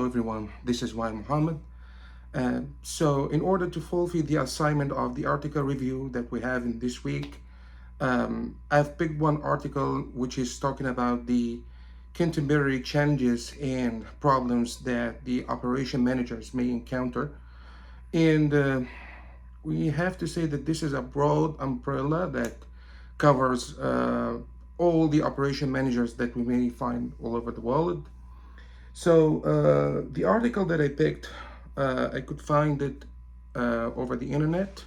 everyone, this is Wael Muhammad. So in order to fulfill the assignment of the article review that we have in this week, I've picked one article which is talking about the contemporary challenges and problems that the operation managers may encounter. And we have to say that this is a broad umbrella that covers all the operation managers that we may find all over the world. So the article that I picked, I could find it over the internet.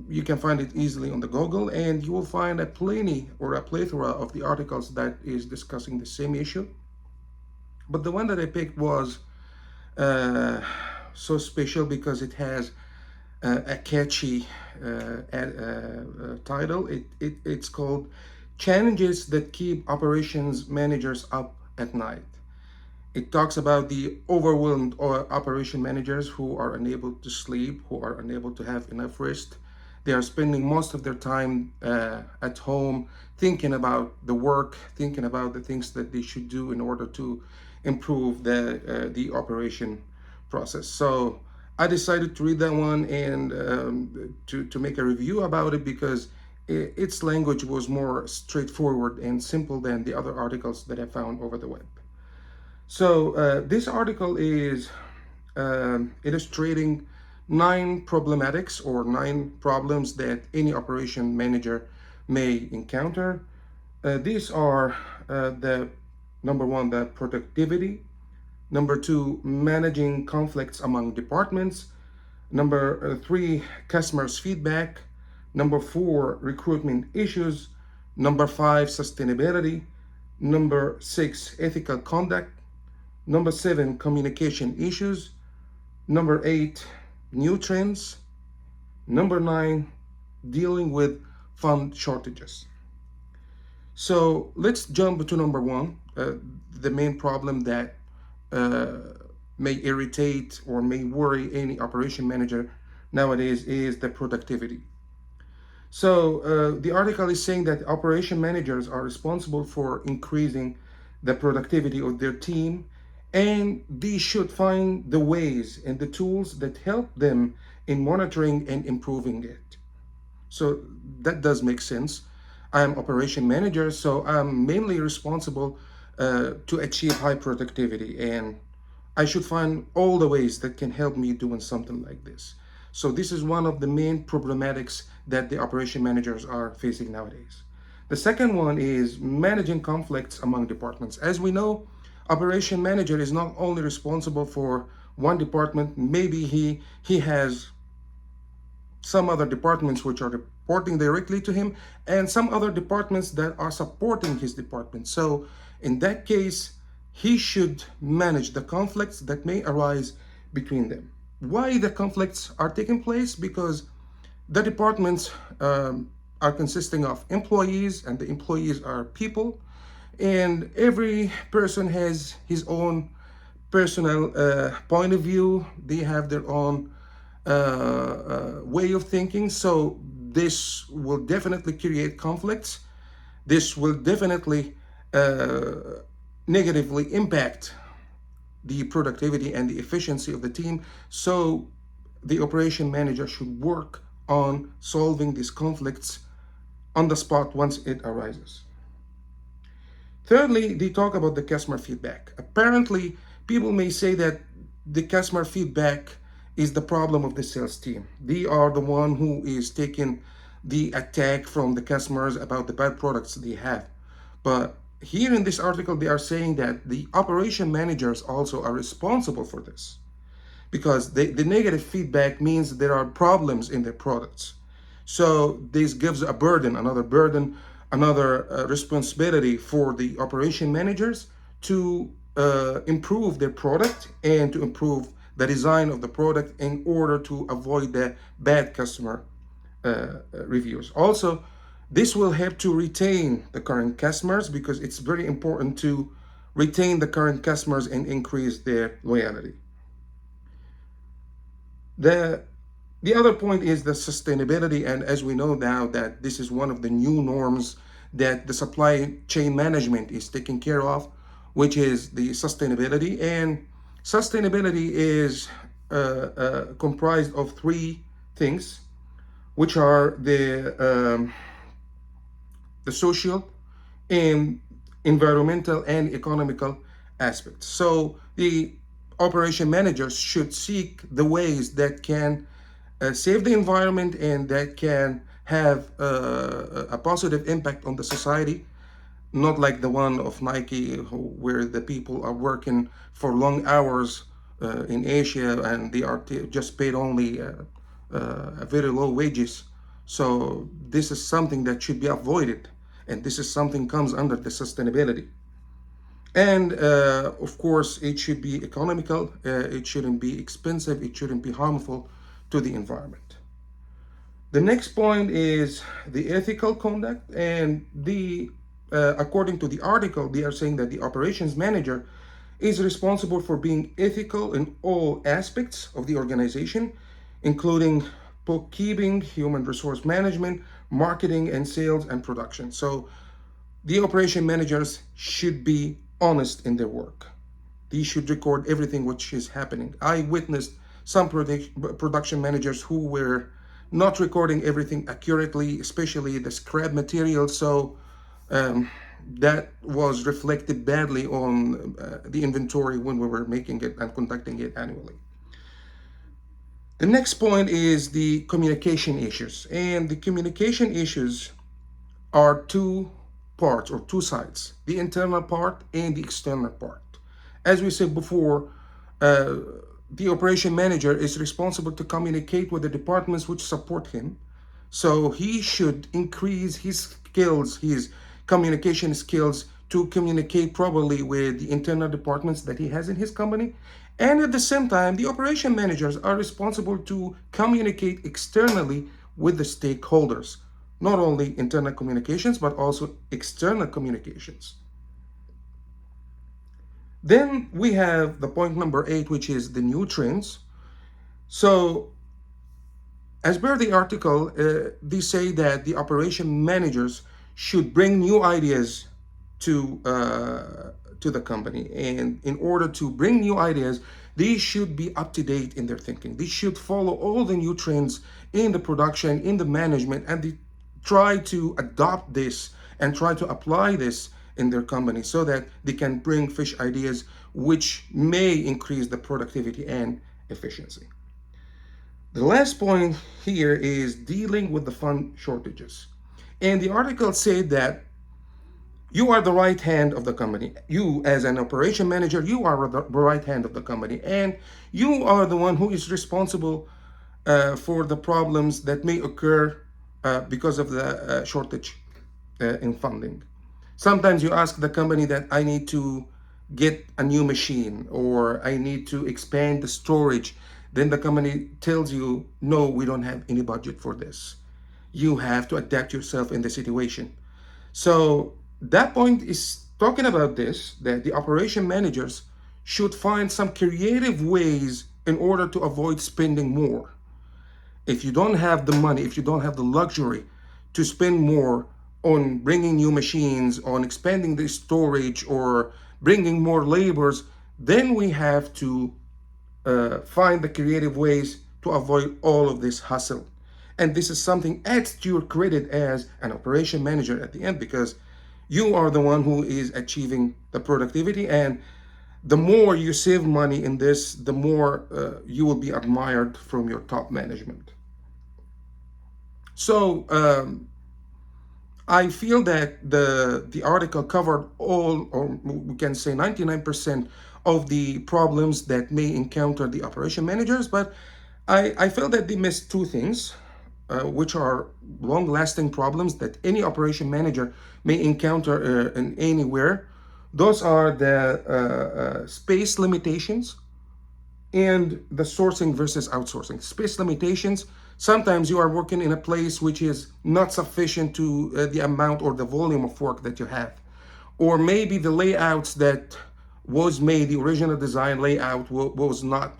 You can find it easily on the Google, and you will find a plethora of the articles that is discussing the same issue. But the one that I picked was so special because it has a catchy title. It's called "Challenges That Keep Operations Managers Up at Night." It talks about the overwhelmed operation managers who are unable to sleep, who are unable to have enough rest. They are spending most of their time at home thinking about the work, thinking about the things that they should do in order to improve the operation process. So I decided to read that one and to make a review about it because its language was more straightforward and simple than the other articles that I found over the web. So this article is illustrating 9 problematics or 9 problems that any operation manager may encounter. These are the number 1, the productivity. Number 2, managing conflicts among departments. Number 3, customers' feedback. Number 4, recruitment issues. Number 5, sustainability. Number 6, ethical conduct. Number 7, communication issues. Number 8, new trends. Number 9, dealing with fund shortages. So let's jump to number 1, the main problem that may irritate or may worry any operation manager nowadays is the productivity. So the article is saying that operation managers are responsible for increasing the productivity of their team, and they should find the ways and the tools that help them in monitoring and improving it. So that does make sense. I'm operation manager, so I'm mainly responsible to achieve high productivity, and I should find all the ways that can help me doing something like this. So this is one of the main problematics that the operation managers are facing nowadays. The second one is managing conflicts among departments. As we know, operation manager is not only responsible for one department, maybe he has some other departments which are reporting directly to him and some other departments that are supporting his department. So in that case, he should manage the conflicts that may arise between them. Why the conflicts are taking place? Because the departments are consisting of employees, and the employees are people, and every person has his own personal point of view. They have their own way of thinking. So this will definitely create conflicts. This will definitely negatively impact the productivity and the efficiency of the team. So the operation manager should work on solving these conflicts on the spot once it arises. Thirdly, they talk about the customer feedback. Apparently, people may say that the customer feedback is the problem of the sales team. They are the one who is taking the attack from the customers about the bad products they have. But here in this article, they are saying that the operation managers also are responsible for this, because the negative feedback means there are problems in their products. So this gives a burden, another responsibility for the operation managers to improve their product and to improve the design of the product in order to avoid the bad customer reviews. Also, this will help to retain the current customers, because it's very important to retain the current customers and increase their loyalty. The other point is the sustainability, and as we know now that this is one of the new norms that the supply chain management is taking care of, which is the sustainability. And Sustainability is comprised of three things, which are the social and environmental and economical aspects. So the operation managers should seek the ways that can save the environment and that can have a positive impact on the society, not like the one of Nike, where the people are working for long hours in Asia and they are just paid only very low wages. So this is something that should be avoided, and this is something comes under the sustainability. And of course, it should be economical. It shouldn't be expensive. It shouldn't be harmful to the environment. The next point is the ethical conduct, and according to the article, they are saying that the operations manager is responsible for being ethical in all aspects of the organization, including bookkeeping, human resource management, marketing, and sales and production. So the operation managers should be honest in their work. They should record everything which is happening. I witnessed some production managers who were not recording everything accurately, especially the scrap material. So that was reflected badly on the inventory when we were making it and conducting it annually. The next point is the communication issues. And the communication issues are two parts or two sides, the internal part and the external part. As we said before, the operation manager is responsible to communicate with the departments which support him. So he should increase his skills, his communication skills, to communicate properly with the internal departments that he has in his company. And at the same time, the operation managers are responsible to communicate externally with the stakeholders, not only internal communications, but also external communications. Then we have the point number 8, which is the new trends. So as per the article, they say that the operation managers should bring new ideas to the company. And in order to bring new ideas, they should be up to date in their thinking. They should follow all the new trends in the production, in the management, and they try to adopt this and try to apply this in their company so that they can bring fresh ideas which may increase the productivity and efficiency. The last point here is dealing with the fund shortages. And the article said that you are the right hand of the company. You, as an operation manager, you are the right hand of the company, and you are the one who is responsible for the problems that may occur because of the shortage in funding. Sometimes you ask the company that I need to get a new machine or I need to expand the storage. Then the company tells you, no, we don't have any budget for this. You have to adapt yourself in the situation. So that point is talking about this, that the operation managers should find some creative ways in order to avoid spending more. If you don't have the money, if you don't have the luxury to spend more on bringing new machines, on expanding the storage, or bringing more laborers, then we have to find the creative ways to avoid all of this hustle. And this is something adds to your credit as an operation manager at the end, because you are the one who is achieving the productivity, and the more you save money in this, the more you will be admired from your top management. So I feel that the article covered all, or we can say 99% of the problems that may encounter the operation managers, but I felt that they missed two things, which are long-lasting problems that any operation manager may encounter in anywhere. Those are the space limitations and the sourcing versus outsourcing. Space limitations, sometimes you are working in a place which is not sufficient to the amount or the volume of work that you have. Or maybe the layouts that was made, the original design layout was not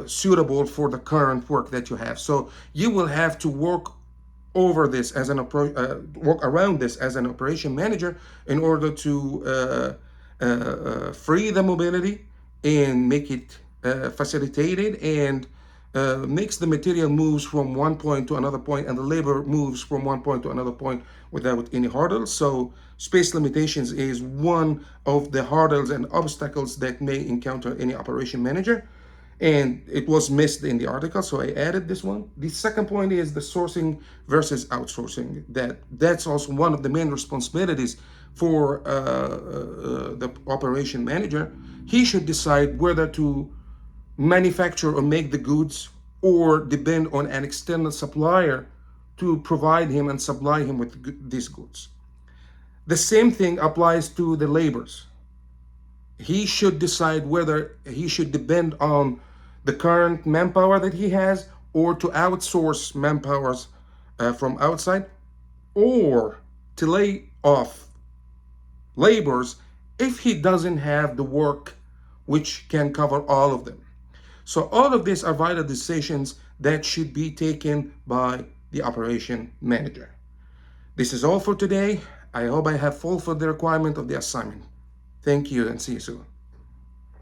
suitable for the current work that you have. So you will have to work over this as work around this as an operation manager in order to free the mobility and make it facilitated, and makes the material moves from one point to another point, and the labor moves from one point to another point without any hurdles. So space limitations is one of the hurdles and obstacles that may encounter any operation manager, and it was missed in the article, so I added this one. The second point is the sourcing versus outsourcing. That's also one of the main responsibilities for the operation manager. He should decide whether to manufacture or make the goods, or depend on an external supplier to provide him and supply him with these goods. The same thing applies to the laborers. He should decide whether he should depend on the current manpower that he has, or to outsource manpowers from outside, or to lay off laborers if he doesn't have the work which can cover all of them. So all of these are vital decisions that should be taken by the operation manager. This is all for today. I hope I have fulfilled the requirement of the assignment. Thank you, and see you soon.